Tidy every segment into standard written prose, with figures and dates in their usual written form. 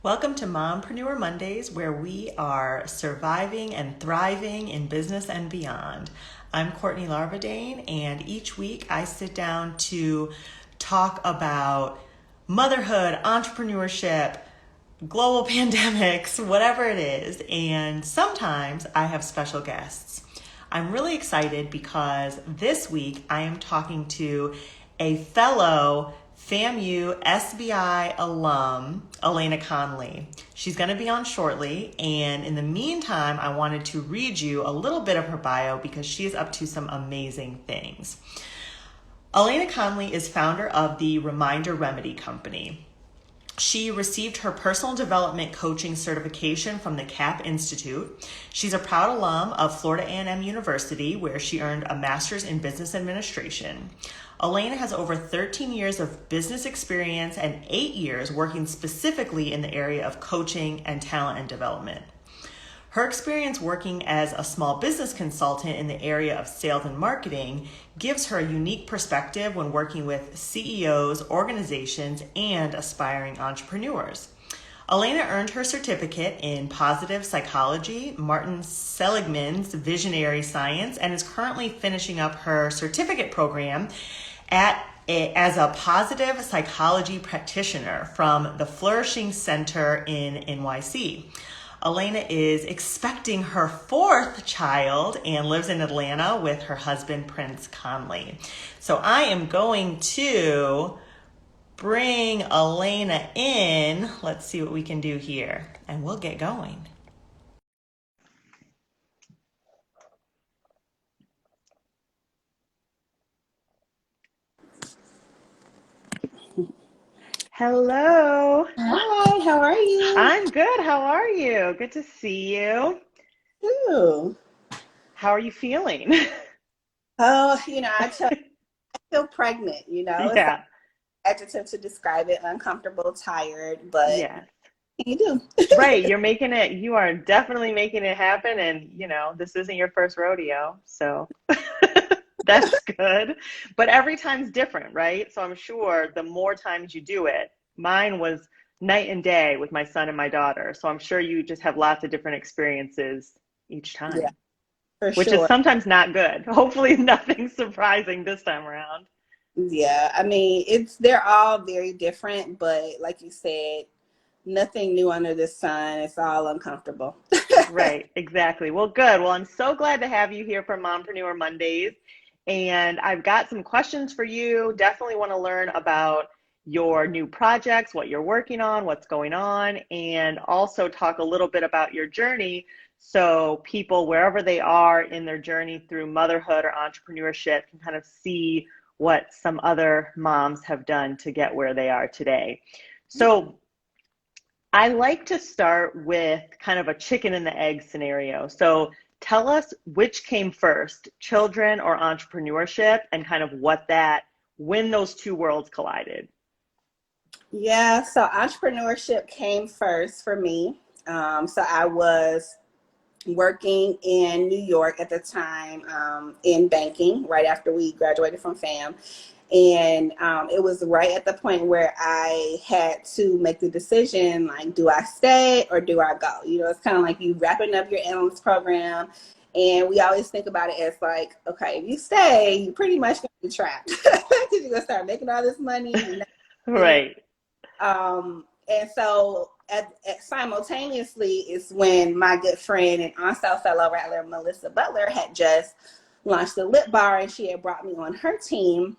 Welcome to Mompreneur Mondays, where we are surviving and thriving in business and beyond. I'm Courtney Larvadane, and each week I sit down to talk about motherhood, entrepreneurship, global pandemics, whatever it is, and sometimes I have special guests. I'm really excited because this week I am talking to a fellow FAMU SBI alum, Alena Conley. She's going to be on shortly, and in the meantime, I wanted to read you a little bit of her bio because she is up to some amazing things. Alena Conley is founder of the Reminder Remedy Company. She received her personal development coaching certification from the CAPP Institute. She's a proud alum of Florida A&M University, where she earned a master's in business administration. Elena has over 13 years of business experience and 8 years working specifically in the area of coaching and talent and development. Her experience working as a small business consultant in the area of sales and marketing gives her a unique perspective when working with CEOs, organizations, and aspiring entrepreneurs. Elena earned her certificate in Positive Psychology, Martin Seligman's Visionary Science, and is currently finishing up her certificate program as a Positive Psychology Practitioner from the Flourishing Center in NYC. Elena is expecting her fourth child and lives in Atlanta with her husband, Prince Conley. So I am going to bring Elena in. Let's see what we can do here, and we'll get going. Hello. Hi, how are you? I'm good. How are you? Good to see you. Ooh. How are you feeling? Oh, I feel pregnant, it's an Yeah. adjective to describe it, uncomfortable, tired, but Yes. what can you do? Right. You are definitely making it happen. And, this isn't your first rodeo. So that's good. But every time's different, right? So I'm sure the more times you do it, mine was night and day with my son and my daughter. So I'm sure you just have lots of different experiences each Yeah, time, for which is sure. sometimes not good. Hopefully nothing surprising this time around. Yeah, I mean, they're all very different, but like you said, nothing new under the sun. It's all uncomfortable. Right, exactly. Well, good. Well, I'm so glad to have you here for Mompreneur Mondays. And I've got some questions for you. Definitely want to learn about your new projects, what you're working on, what's going on, and also talk a little bit about your journey so people, wherever they are in their journey through motherhood or entrepreneurship, can kind of see what some other moms have done to get where they are today. So I like to start with kind of a chicken and the egg scenario. So tell us which came first, children or entrepreneurship, and kind of when those two worlds collided. Yeah, so entrepreneurship came first for me. So I was working in New York at the time, in banking right after we graduated from FAM. And it was right at the point where I had to make the decision, like, do I stay or do I go? It's kind of like you wrapping up your analyst program. And we always think about it as like, okay, if you stay, you're pretty much going to be trapped because you're going to start making all this money. Right. And so simultaneously is when my good friend and on-sale fellow rattler, Melissa Butler, had just launched the Lip Bar, and she had brought me on her team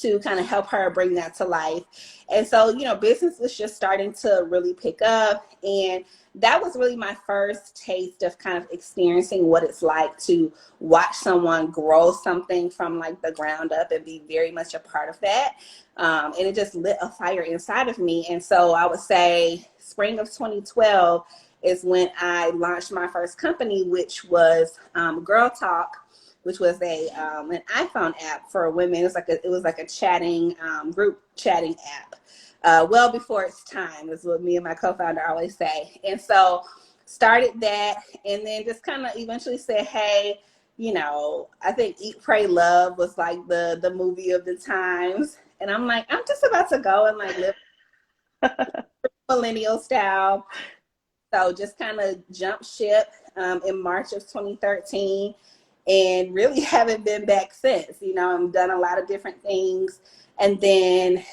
to kind of help her bring that to life. And so, business was just starting to really pick up. And that was really my first taste of kind of experiencing what it's like to watch someone grow something from like the ground up and be very much a part of that. And it just lit a fire inside of me. And so I would say spring of 2012 is when I launched my first company, which was Girl Talk, which was an iPhone app for women. It was like a chatting group chatting app. Well before its time is what me and my co-founder always say. And so started that, and then just kind of eventually said, hey, I think Eat, Pray, Love was like the movie of the times. And I'm like, I'm just about to go and like live millennial style. So just kind of jumped ship in March of 2013 and really haven't been back since. You know, I've done a lot of different things. And then,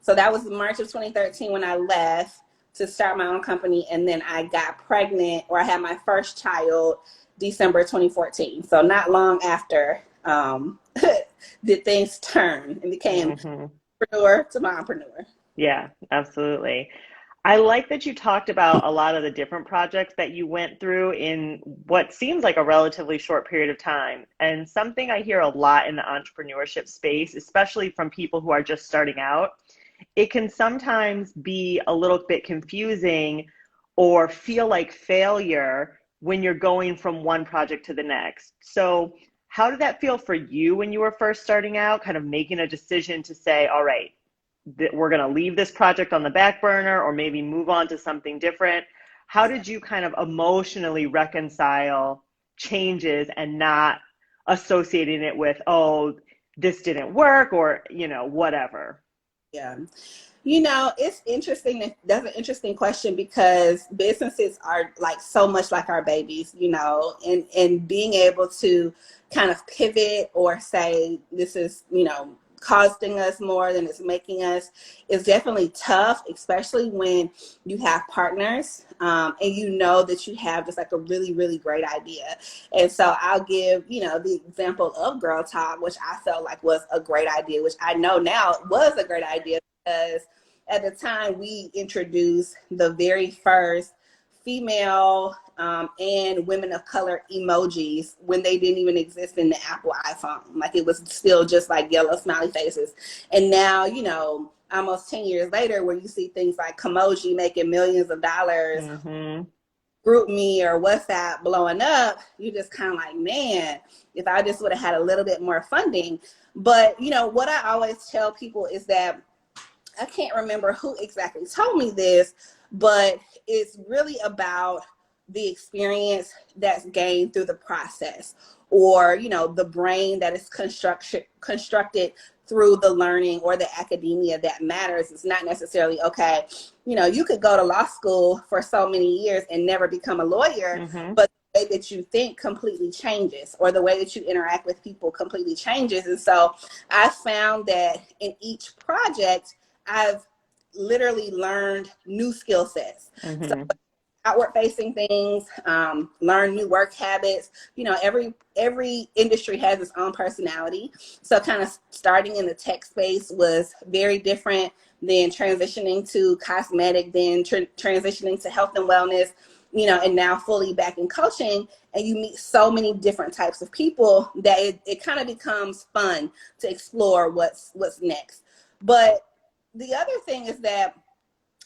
so that was March of 2013 when I left to start my own company. And then I got pregnant, or I had my first child December 2014. So not long after did things turn and became entrepreneur to mompreneur. Yeah, absolutely. I like that you talked about a lot of the different projects that you went through in what seems like a relatively short period of time. And something I hear a lot in the entrepreneurship space, especially from people who are just starting out, it can sometimes be a little bit confusing or feel like failure when you're going from one project to the next. So how did that feel for you when you were first starting out, kind of making a decision to say, all right, we're going to leave this project on the back burner or maybe move on to something different? How did you kind of emotionally reconcile changes and not associating it with, oh, this didn't work, or, you know, whatever? Yeah. You know, it's interesting. That's an interesting question because businesses are like so much like our babies, you know, and being able to kind of pivot or say this is, you know, costing us more than it's making us is definitely tough, especially when you have partners and you know that you have just like a really, really great idea. And so I'll give, you know, the example of Girl Talk, which I felt like was a great idea, which I know now was a great idea because at the time we introduced the very first female and women of color emojis when they didn't even exist in the Apple iPhone. Like it was still just like yellow smiley faces. And now, you know, almost 10 years later, where you see things like Kamoji making millions of dollars, GroupMe or WhatsApp blowing up, you just kind of like, man, if I just would have had a little bit more funding. But, you know, what I always tell people is that I can't remember who exactly told me this, but it's really about the experience that's gained through the process, or, you know, the brain that is constructed through the learning or the academia that matters. It's not necessarily, okay, you know, you could go to law school for so many years and never become a lawyer, but the way that you think completely changes, or the way that you interact with people completely changes. And so I found that in each project, I've literally learned new skill sets. So outward facing things, learn new work habits. You know, every industry has its own personality. So kind of starting in the tech space was very different than transitioning to cosmetic, then transitioning to health and wellness, you know, and now fully back in coaching. And you meet so many different types of people that it kind of becomes fun to explore what's next. But the other thing is that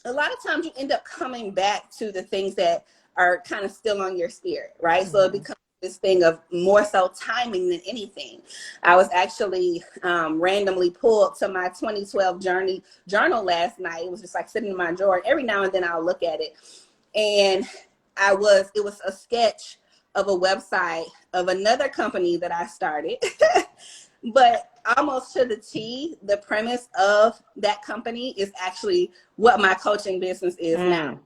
a lot of times you end up coming back to the things that are kind of still on your spirit, right? So it becomes this thing of more so timing than anything. I was actually randomly pulled to my 2012 journal last night. It was just like sitting in my drawer. Every now and then I'll look at it. And it was a sketch of a website of another company that I started. But almost to the T, the premise of that company is actually what my coaching business is now.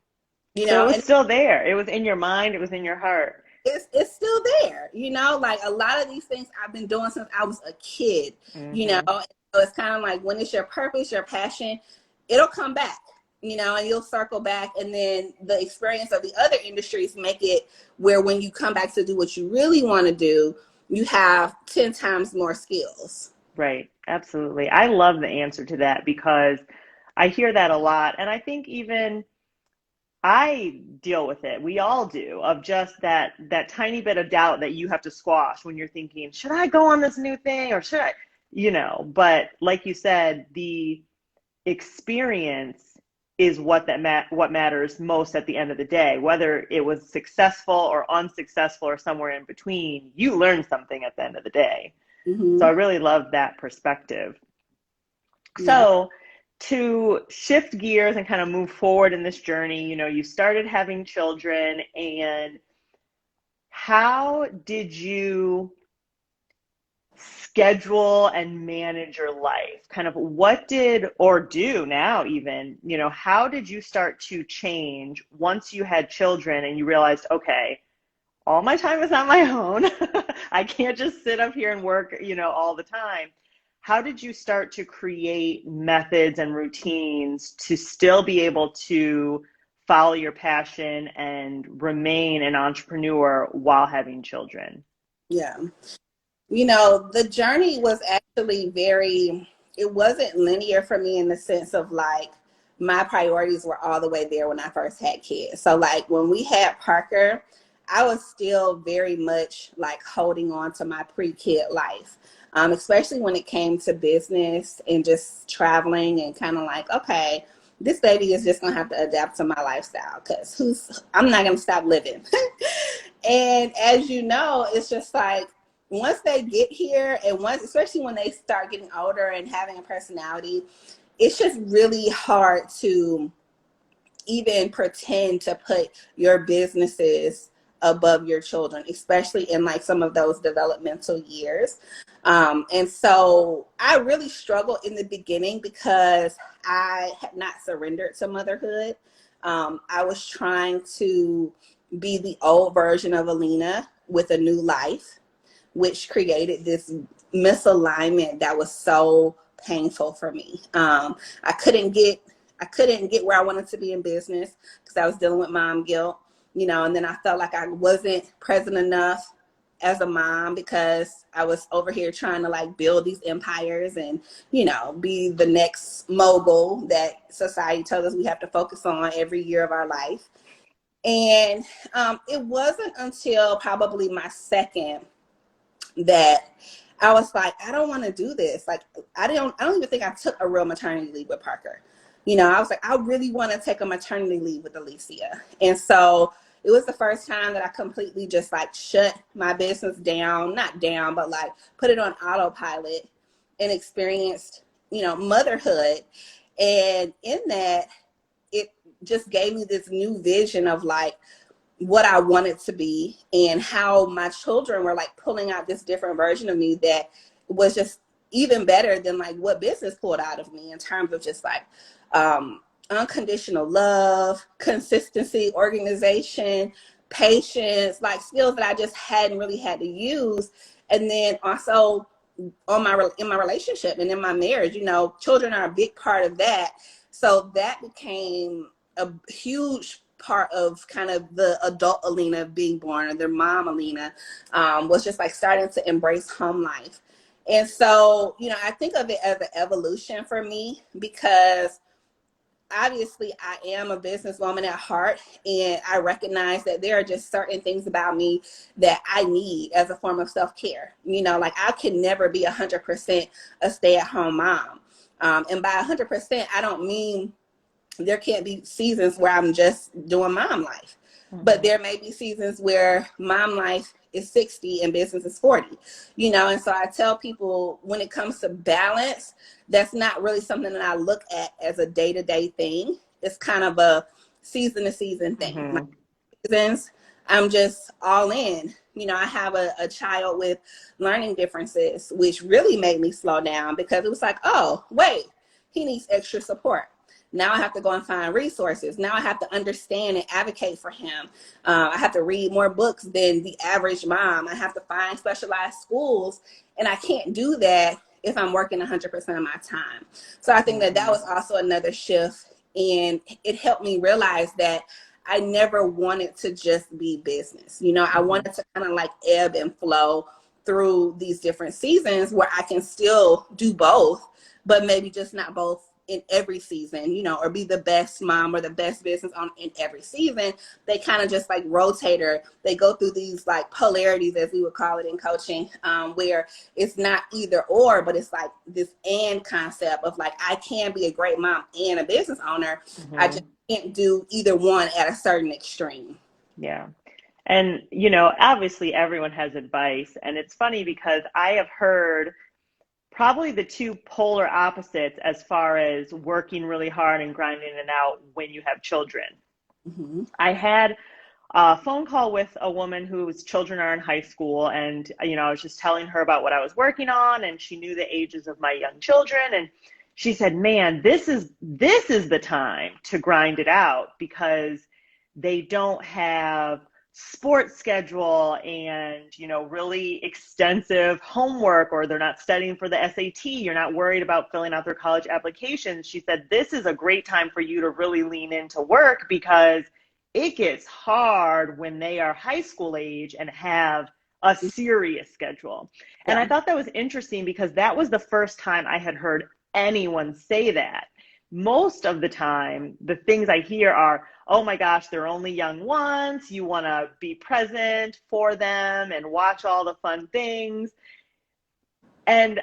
You So know, it was and still there. It was in your mind. It was in your heart. it's still there. You know, like a lot of these things I've been doing since I was a kid. You know, and so it's kind of like when it's your purpose, your passion, it'll come back. You know, and you'll circle back, and then the experience of the other industries make it where when you come back to do what you really want to do, you have 10 times more skills. Right. Absolutely. I love the answer to that because I hear that a lot. And I think even I deal with it. We all do, of just that tiny bit of doubt that you have to squash when you're thinking, should I go on this new thing or should I, you know, but like you said, the experience is what matters most at the end of the day. Whether it was successful or unsuccessful or somewhere in between, you learned something at the end of the day. So I really love that perspective. Yeah. So to shift gears and kind of move forward in this journey, you know, you started having children, and how did you schedule and manage your life? Kind of what did, or do now even, how did you start to change once you had children and you realized, okay, all my time is on my own. I can't just sit up here and work, all the time. How did you start to create methods and routines to still be able to follow your passion and remain an entrepreneur while having children? Yeah. The journey was actually it wasn't linear for me in the sense of like, my priorities were all the way there when I first had kids. So like when we had Parker, I was still very much like holding on to my pre-kid life, especially when it came to business and just traveling and kind of like, okay, this baby is just going to have to adapt to my lifestyle because I'm not going to stop living. And as you know, it's just like, once they get here and especially when they start getting older and having a personality, it's just really hard to even pretend to put your businesses above your children, especially in like some of those developmental years. And so I really struggled in the beginning because I had not surrendered to motherhood. I was trying to be the old version of Elena with a new life, which created this misalignment that was so painful for me. I couldn't get where I wanted to be in business because I was dealing with mom guilt, and then I felt like I wasn't present enough as a mom because I was over here trying to like build these empires and, be the next mogul that society told us we have to focus on every year of our life. And it wasn't until probably my second that I was like, I don't want to do this. Like, I don't even think I took a real maternity leave with Parker. I was like, I really want to take a maternity leave with Alicia. And so it was the first time that I completely just like shut my business down, not down, but like put it on autopilot and experienced, motherhood. And in that, it just gave me this new vision of like what I wanted to be and how my children were like pulling out this different version of me that was just even better than like what business pulled out of me in terms of just like unconditional love, consistency, organization, patience, like skills that I just hadn't really had to use. And then also in my relationship and in my marriage, children are a big part of that. So that became a huge part of kind of the adult Elena being born, or their mom Elena, was just like starting to embrace home life. And so, I think of it as an evolution for me because obviously I am a businesswoman at heart, and I recognize that there are just certain things about me that I need as a form of self-care. Like I can never be 100% a stay-at-home mom. And by 100%, I don't mean there can't be seasons where I'm just doing mom life, but there may be seasons where mom life is 60 and business is 40, and so I tell people when it comes to balance, that's not really something that I look at as a day-to-day thing. It's kind of a season-to-season thing. My seasons, I'm just all in. I have a child with learning differences, which really made me slow down because it was like, oh, wait, he needs extra support. Now I have to go and find resources. Now I have to understand and advocate for him. I have to read more books than the average mom. I have to find specialized schools. And I can't do that if I'm working 100% of my time. So I think that was also another shift. And it helped me realize that I never wanted to just be business. I wanted to kind of like ebb and flow through these different seasons where I can still do both, but maybe just not both in every season, or be the best mom or the best business owner in every season. They kind of just like rotate, or they go through these like polarities, as we would call it in coaching, where it's not either or, but it's like this and concept of like, I can be a great mom and a business owner. I just can't do either one at a certain extreme. Yeah. And, obviously everyone has advice, and it's funny because I have heard probably the two polar opposites as far as working really hard and grinding it out when you have children. I had a phone call with a woman whose children are in high school. And, I was just telling her about what I was working on, and she knew the ages of my young children. And she said, man, this is the time to grind it out, because they don't have sports schedule and, really extensive homework, or they're not studying for the SAT. You're not worried about filling out their college applications. She said, this is a great time for you to really lean into work, because it gets hard when they are high school age and have a serious schedule. And I thought that was interesting, because that was the first time I had heard anyone say that. Most of the time, the things I hear are, oh my gosh, they're only young once. You want to be present for them and watch all the fun things. And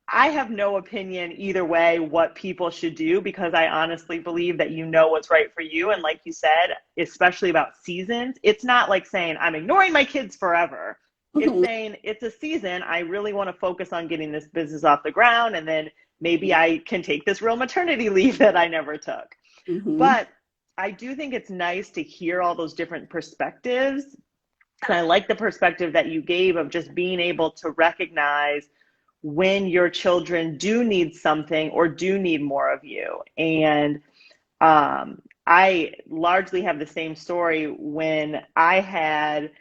I have no opinion either way what people should do, because I honestly believe that what's right for you. And like you said, especially about seasons, it's not like saying I'm ignoring my kids forever. It's saying it's a season. I really want to focus on getting this business off the ground, and then maybe I can take this real maternity leave that I never took. But I do think it's nice to hear all those different perspectives. And I like the perspective that you gave of just being able to recognize when your children do need something or do need more of you. And I largely have the same story. When I had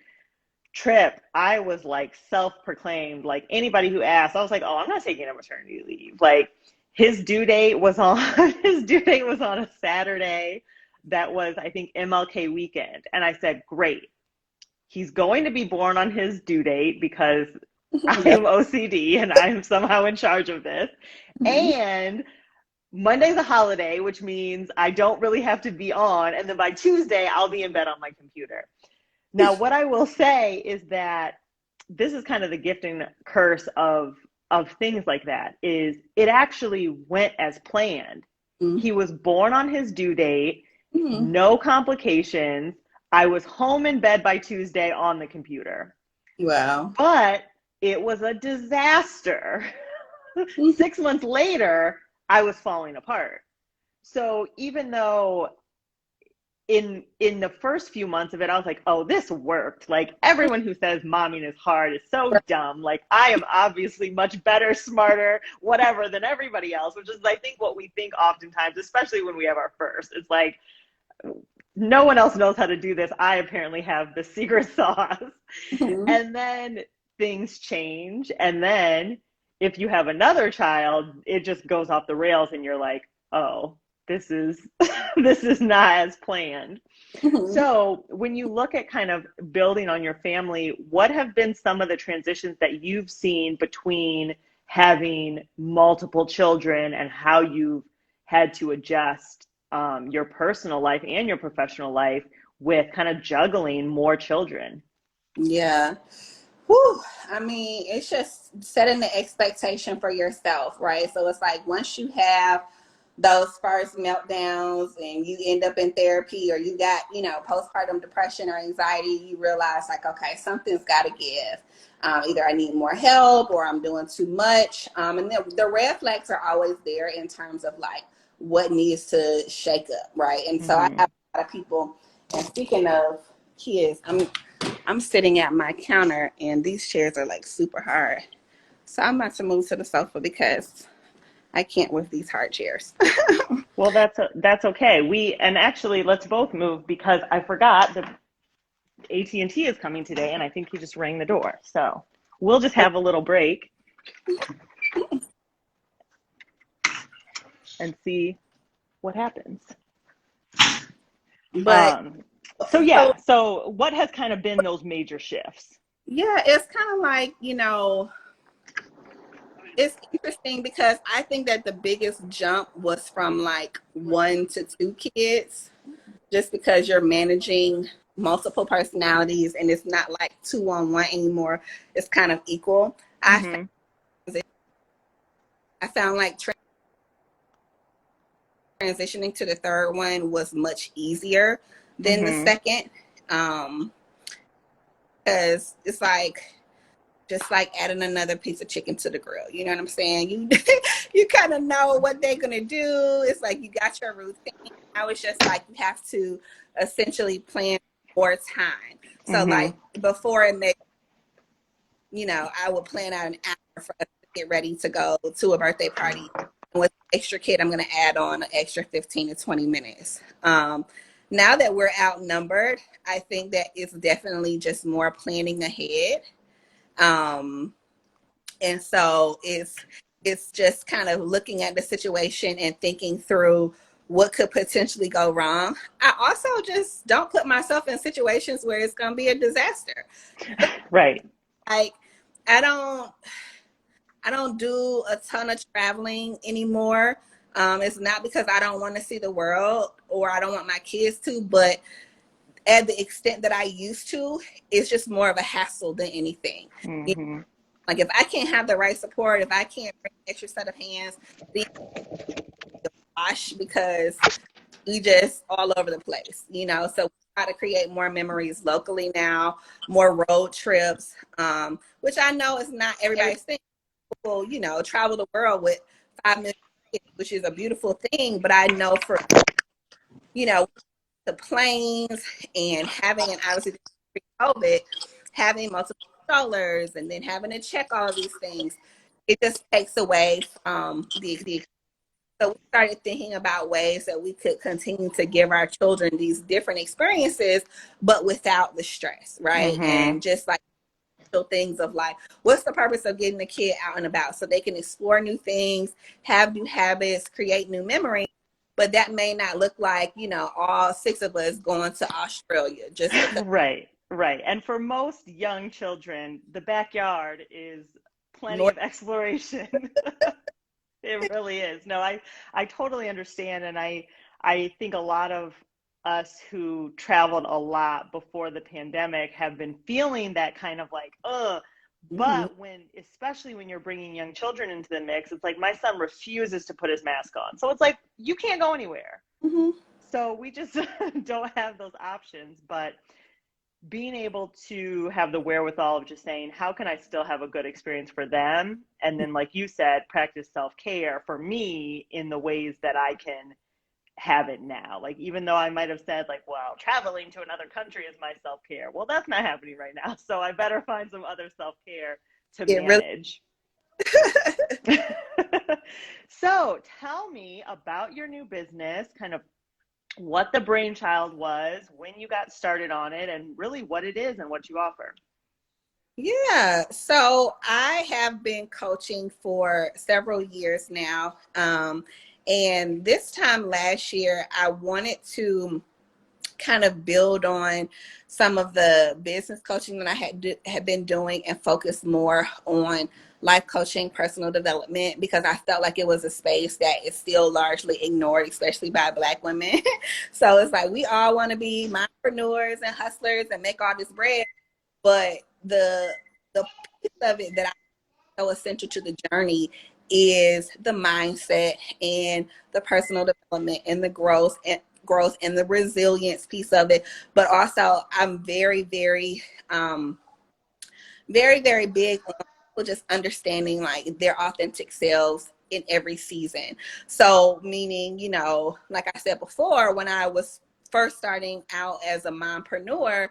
Trip, I was like self-proclaimed, like anybody who asked, I was like, oh, I'm not taking a maternity leave. Like his due date was on a Saturday. That was, I think, MLK weekend. And I said, great. He's going to be born on his due date, because I am OCD and I'm somehow in charge of this. And Monday's a holiday, which means I don't really have to be on. And then by Tuesday, I'll be in bed on my computer. Now, what I will say is that this is kind of the gift and curse of things like that, is it actually went as planned. He was born on his due date, no complications. I was home in bed by Tuesday on the computer. Wow. But it was a disaster. 6 months later, I was falling apart. So even though in the first few months of it, I was like, oh, this worked. Like everyone who says momming is hard is so dumb. Like I am obviously much better, smarter, whatever than everybody else, which is, I think, what we think oftentimes, especially when we have our first. It's like, no one else knows how to do this. I apparently have the secret sauce. And then things change. And then if you have another child, it just goes off the rails and you're like, oh, this is not as planned. So when you look at kind of building on your family, what have been some of the transitions that you've seen between having multiple children and how you've had to adjust your personal life and your professional life with kind of juggling more children? Yeah. Whew. I mean, it's just setting the expectation for yourself, right? So it's like once you have those first meltdowns and you end up in therapy, or you got, postpartum depression or anxiety, you realize like, okay, something's got to give. Either I need more help or I'm doing too much. And the red flags are always there in terms of like what needs to shake up, right? And so I have a lot of people, and speaking of kids, I'm sitting at my counter and these chairs are like super hard. So I'm about to move to the sofa because I can't with these hard chairs. Well, that's okay. And actually, let's both move, because I forgot that AT&T is coming today, and I think he just rang the door. So we'll just have a little break and see what happens. But so what has kind of been those major shifts? Yeah, it's kind of like, it's interesting because I think that the biggest jump was from like 1 to 2 kids, just because you're managing multiple personalities and it's not like 2-on-1 anymore. It's kind of equal. I found like transitioning to the third one was much easier than the second. Because it's like, just like adding another piece of chicken to the grill. You know what I'm saying? You kind of know what they're going to do. It's like you got your routine. Now it's just like you have to essentially plan more time. So like before it may, I would plan out an hour for us to get ready to go to a birthday party. And with an extra kid, I'm going to add on an extra 15 to 20 minutes. Now that we're outnumbered, I think that it's definitely just more planning ahead. And so it's just kind of looking at the situation and thinking through what could potentially go wrong. I also just don't put myself in situations where it's going to be a disaster. Right. Like I don't do a ton of traveling anymore. It's not because I don't want to see the world or I don't want my kids to, but at the extent that I used to, it's just more of a hassle than anything. Like if I can't have the right support, if I can't bring an extra set of hands, then wash because we just all over the place, So we try to create more memories locally now, more road trips, which I know is not everybody's thing. People, travel the world with 5 million kids, which is a beautiful thing. But I know for, the planes and having, and obviously pre-COVID, having multiple strollers and then having to check all of these things, it just takes away from the. So we started thinking about ways that we could continue to give our children these different experiences, but without the stress, right? And just like things of like, what's the purpose of getting the kid out and about so they can explore new things, have new habits, create new memories. But that may not look like, all 6 of us going to Australia just because. Right. And for most young children, the backyard is plenty of exploration. It really is. No, I totally understand. And I think a lot of us who traveled a lot before the pandemic have been feeling that kind of like, but especially when you're bringing young children into the mix, it's like my son refuses to put his mask on. So it's like, you can't go anywhere. So we just don't have those options, but being able to have the wherewithal of just saying, how can I still have a good experience for them? And then, like you said, practice self-care for me in the ways that I can have it now. Like, even though I might have said like, well, traveling to another country is my self-care. Well, that's not happening right now. So I better find some other self-care to manage. Really. So tell me about your new business, kind of what the brainchild was, when you got started on it, and really what it is and what you offer. Yeah, so I have been coaching for several years now. And this time last year, I wanted to kind of build on some of the business coaching that I had been doing and focus more on life coaching, personal development, because I felt like it was a space that is still largely ignored, especially by Black women. So it's like we all want to be mompreneurs and hustlers and make all this bread, but the piece of it that I so essential to the journey is the mindset and the personal development and the growth and the resilience piece of it. But also I'm very, very, very, very big on people just understanding like their authentic selves in every season. So meaning, like I said before, when I was first starting out as a mompreneur,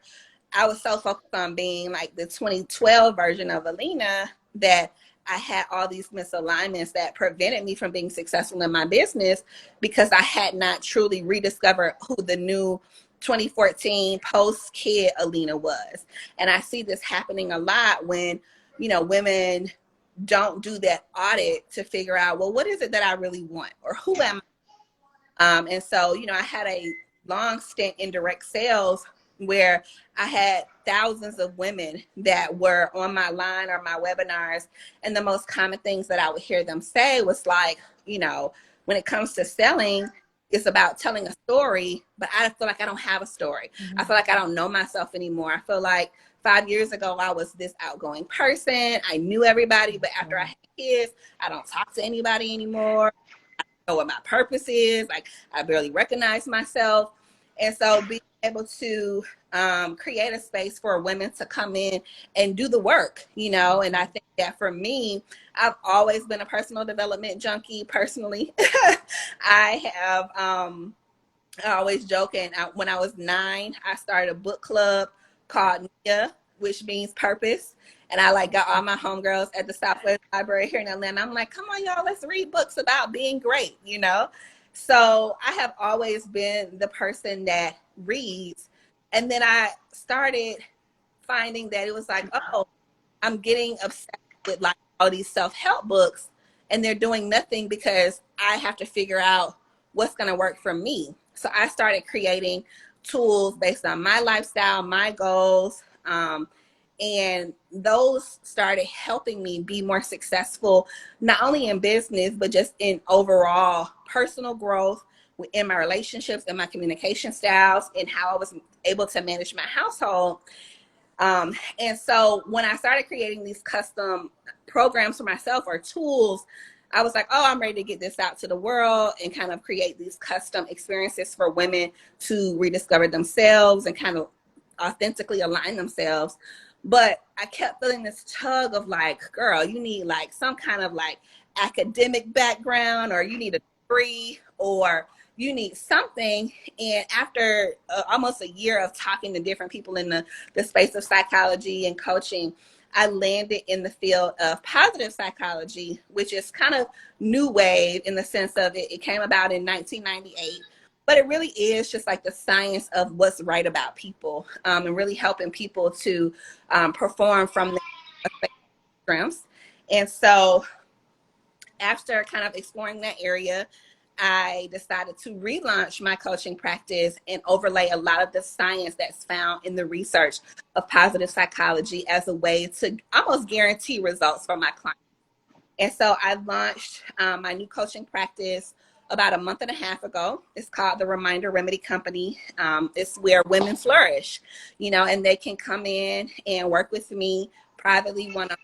I was so focused on being like the 2012 version of Elena that I had all these misalignments that prevented me from being successful in my business because I had not truly rediscovered who the new 2014 post-kid Elena was. And I see this happening a lot when, women don't do that audit to figure out, well, what is it that I really want or who am I? And so, I had a long stint in direct sales where I had thousands of women that were on my line or my webinars. And the most common things that I would hear them say was like, when it comes to selling, it's about telling a story, but I feel like I don't have a story. I feel like I don't know myself anymore. I feel like 5 years ago, I was this outgoing person. I knew everybody, but after I had kids, I don't talk to anybody anymore. I don't know what my purpose is. Like, I barely recognize myself. And so being able to create a space for women to come in and do the work, and I think that for me, I've always been a personal development junkie personally. I have I always joke, and when I was 9, I started a book club called Nia, which means purpose. And I like got all my homegirls at the Southwest Library here in Atlanta. I'm like, come on, y'all, let's read books about being great, you know? So I have always been the person that reads. And then I started finding that it was like, oh, I'm getting obsessed with like all these self-help books, and they're doing nothing because I have to figure out what's going to work for me. So I started creating tools based on my lifestyle, my goals, and those started helping me be more successful, not only in business, but just in overall personal growth in my relationships and my communication styles and how I was able to manage my household. And so when I started creating these custom programs for myself or tools, I was like, oh, I'm ready to get this out to the world and kind of create these custom experiences for women to rediscover themselves and kind of authentically align themselves. But I kept feeling this tug of like, girl, you need like some kind of like academic background, or you need a degree, or you need something. And after almost a year of talking to different people in the space of psychology and coaching, I landed in the field of positive psychology, which is kind of new wave in the sense of it came about in 1998. But it really is just like the science of what's right about people, and really helping people to perform from their strengths. And so after kind of exploring that area, I decided to relaunch my coaching practice and overlay a lot of the science that's found in the research of positive psychology as a way to almost guarantee results for my clients. And so I launched my new coaching practice about a month and a half ago. It's called the Reminder Remedy Company. It's where women flourish, you know, and they can come in and work with me privately one-on-one.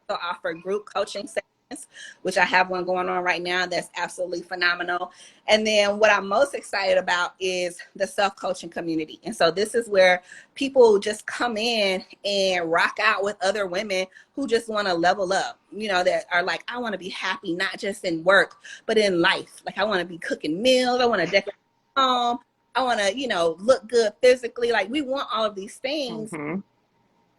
Also offer group coaching sessions, which I have one going on right now that's absolutely phenomenal. And then what I'm most excited about is the self-coaching community. And so this is where people just come in and rock out with other women who just want to level up, you know, that are like, I want to be happy, not just in work, but in life. Like I want to be cooking meals. I want to decorate home. I want to, you know, look good physically. Like we want all of these things. Mm-hmm.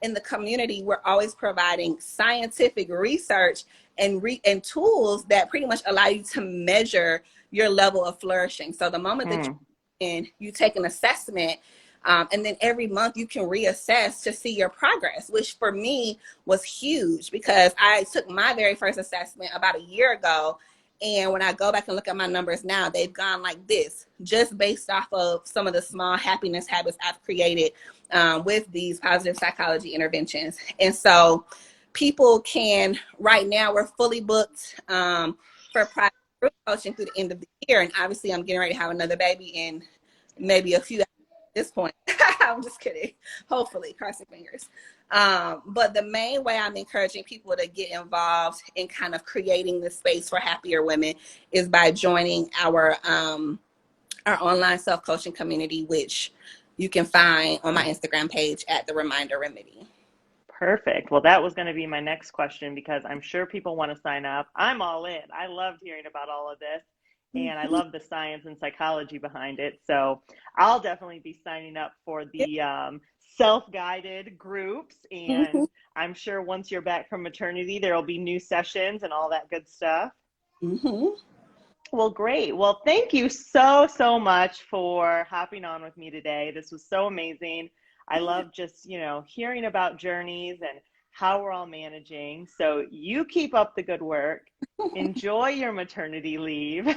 In the community, we're always providing scientific research and tools that pretty much allow you to measure your level of flourishing. So the moment that you take an assessment, and then every month you can reassess to see your progress, which for me was huge because I took my very first assessment about a year ago. And when I go back and look at my numbers now, they've gone like this, just based off of some of the small happiness habits I've created with these positive psychology interventions. And so people can, right now, we're fully booked for private group coaching through the end of the year. And obviously, I'm getting ready to have another baby in maybe a few this point. I'm just kidding. Hopefully, crossing fingers. But the main way I'm encouraging people to get involved in kind of creating the space for happier women is by joining our online self-coaching community, which you can find on my Instagram page at The Reminder Remedy. Perfect. Well, that was going to be my next question because I'm sure people want to sign up. I'm all in. I loved hearing about all of this. And I love the science and psychology behind it. So I'll definitely be signing up for the self-guided groups. And I'm sure once you're back from maternity, there'll be new sessions and all that good stuff. Well, great. Well, thank you so much for hopping on with me today. This was so amazing. I love just, you know, hearing about journeys and how we're all managing. So you keep up the good work. Enjoy your maternity leave.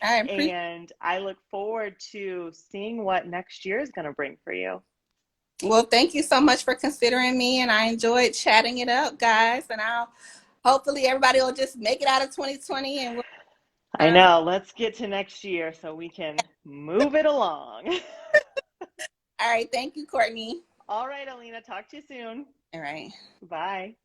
And I look forward to seeing what next year is going to bring for you. Well, thank you so much for considering me. And I enjoyed chatting it up, guys. And hopefully everybody will just make it out of 2020. And I know. Let's get to next year so we can move it along. All right. Thank you, Courtney. All right, Alena. Talk to you soon. All right. Bye.